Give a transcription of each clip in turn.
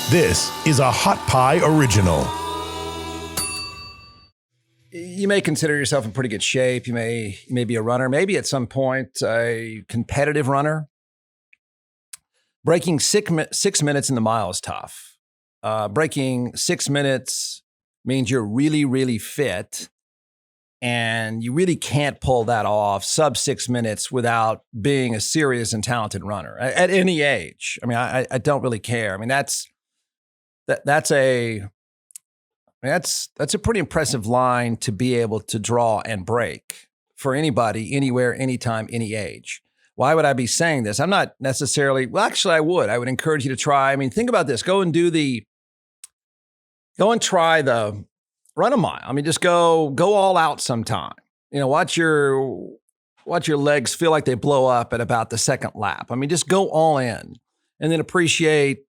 This is a Hot Pie Original. You may consider yourself in pretty good shape. You may be a runner, maybe at some point a competitive runner. Breaking 6 minutes in the mile is tough. Breaking 6 minutes means you're really, really fit, and you really can't pull that off sub 6 minutes without being a serious and talented runner at any age. I mean, I don't really care. I mean, that's a pretty impressive line to be able to draw and break for anybody, anywhere, anytime, any age. Why would I be saying this? I'm not necessarily, well, actually I would. I would encourage you to try. I mean, think about this. Go and try the run a mile. I mean, just go all out sometime. You know, watch your legs feel like they blow up at about the second lap. I mean, just go all in and then appreciate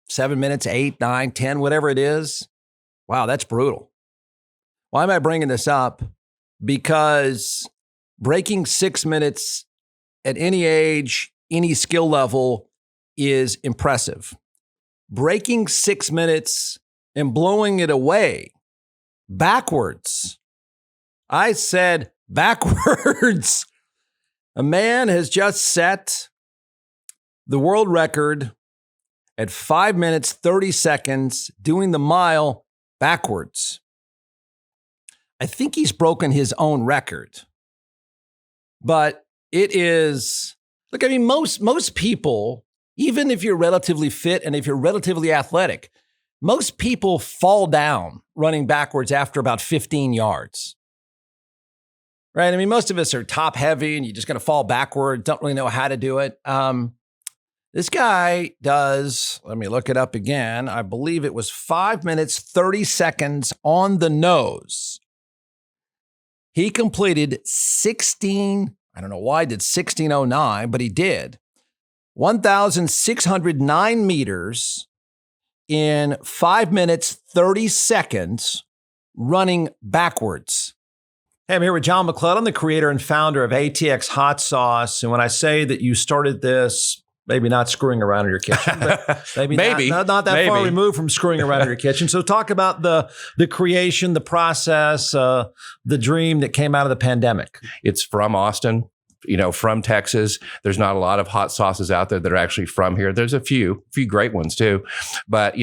7 minutes, 8, 9, 10, whatever it is. Wow, that's brutal. Why am I bringing this up? Because breaking 6 minutes at any age, any skill level is impressive. Breaking 6 minutes and blowing it away backwards. I said backwards. A man has just set the world record at 5 minutes, 30 seconds, doing the mile backwards. I think he's broken his own record. But it is, look, I mean, most people, even if you're relatively fit and if you're relatively athletic, most people fall down running backwards after about 15 yards. Right? I mean, most of us are top heavy and you're just going to fall backward, don't really know how to do it. This guy does, let me look it up again. I believe it was 5 minutes, 30 seconds on the nose. He completed 16, I don't know why I did 16:09, but he did. 1,609 meters in 5 minutes, 30 seconds running backwards. Hey, I'm here with John McClellan, the creator and founder of ATX Hot Sauce. And when I say that you started this, maybe not screwing around in your kitchen, but maybe not that far removed from screwing around in your kitchen. So talk about the creation, the process, the dream that came out of the pandemic. It's from Austin, from Texas. There's not a lot of hot sauces out there that are actually from here. There's a few great ones too. But,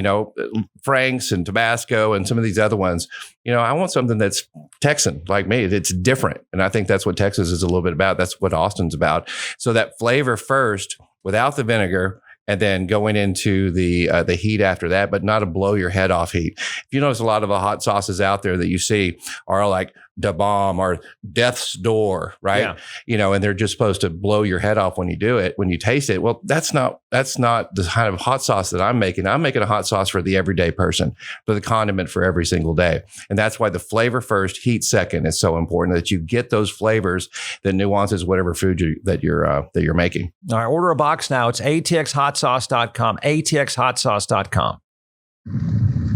Frank's and Tabasco and some of these other ones, I want something that's Texan like me. It's different. And I think that's what Texas is a little bit about. That's what Austin's about. So that flavor first, without the vinegar, and then going into the heat after that, but not a blow your head off heat. If you notice, a lot of the hot sauces out there that you see are like Da Bomb or Death's Door, right? Yeah. And they're just supposed to blow your head off when you do it, when you taste it. Well, that's not the kind of hot sauce that I'm making. I'm making a hot sauce for the everyday person, for the condiment for every single day. And that's why the flavor first, heat second is so important, that you get those flavors, the nuances, whatever food that you're making. All right, order a box now. It's atxhotsauce.com, atxhotsauce.com.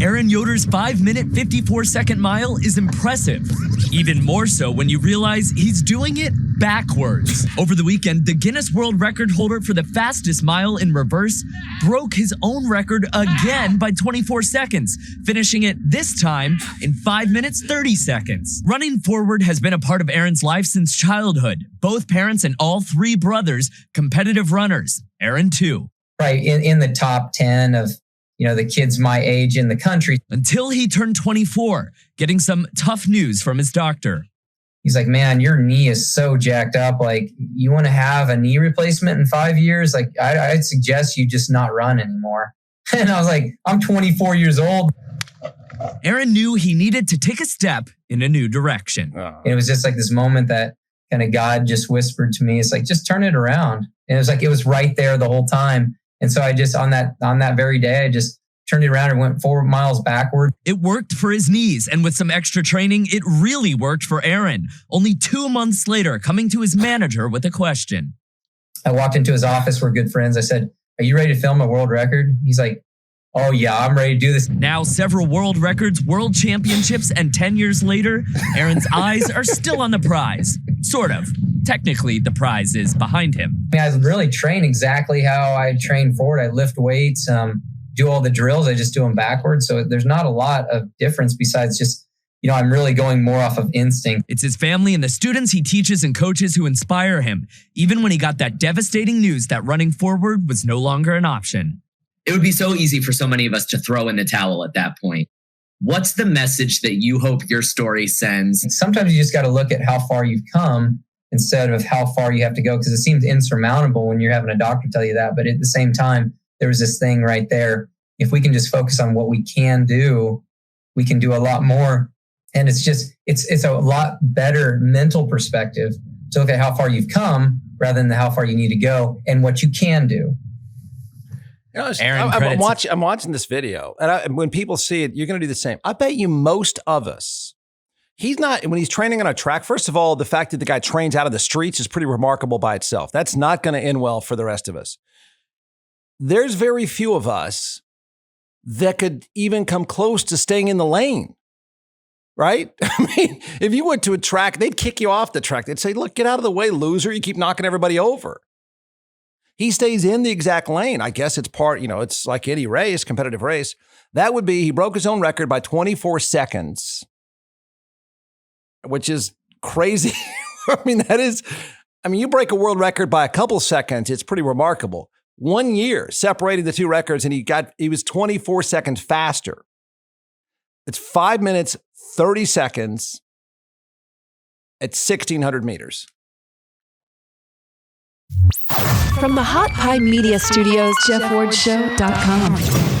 Aaron Yoder's 5 minute, 54 second mile is impressive. Even more so when you realize he's doing it backwards. Over the weekend, the Guinness World Record holder for the fastest mile in reverse broke his own record again by 24 seconds, finishing it this time in 5 minutes, 30 seconds. Running forward has been a part of Aaron's life since childhood. Both parents and all three brothers, competitive runners. Aaron, too. Right, in the top 10 of the kids my age in the country. Until he turned 24, getting some tough news from his doctor. He's like, man, your knee is so jacked up. Like, you want to have a knee replacement in 5 years? Like, I'd suggest you just not run anymore. And I was like, I'm 24 years old. Aaron knew he needed to take a step in a new direction. And it was just like this moment that kind of God just whispered to me. It's like, just turn it around. And it was like, it was right there the whole time. And so I just, on that very day, I just turned it around and went 4 miles backward. It worked for his knees, and with some extra training, it really worked for Aaron. Only 2 months later, coming to his manager with a question. I walked into his office. We're good friends. I said, are you ready to film a world record? He's like, oh yeah, I'm ready to do this. Now, several world records, world championships, and 10 years later, Aaron's eyes are still on the prize. Sort of. Technically, the prize is behind him. I really train exactly how I trained for it. I lift weights, do all the drills. I just do them backwards. So there's not a lot of difference besides just, I'm really going more off of instinct. It's his family and the students he teaches and coaches who inspire him, even when he got that devastating news that running forward was no longer an option. It would be so easy for so many of us to throw in the towel at that point. What's the message that you hope your story sends? Sometimes you just got to look at how far you've come instead of how far you have to go, because it seems insurmountable when you're having a doctor tell you that. But at the same time, there was this thing right there. If we can just focus on what we can do, we can do a lot more. And it's a lot better mental perspective to look at how far you've come rather than how far you need to go and what you can do. Aaron, I'm watching this video, and when people see it, you're going to do the same. I bet you most of us, when he's training on a track, first of all, the fact that the guy trains out of the streets is pretty remarkable by itself. That's not going to end well for the rest of us. There's very few of us that could even come close to staying in the lane. Right? I mean, if you went to a track, they'd kick you off the track. They'd say, look, get out of the way, loser. You keep knocking everybody over. He stays in the exact lane. I guess it's it's like any race, competitive race. That would be, he broke his own record by 24 seconds, which is crazy. You break a world record by a couple seconds, it's pretty remarkable. 1 year separated the two records, and he was 24 seconds faster. It's 5 minutes, 30 seconds at 1,600 meters. From the Hot Pie Media Studios, JeffWardShow.com.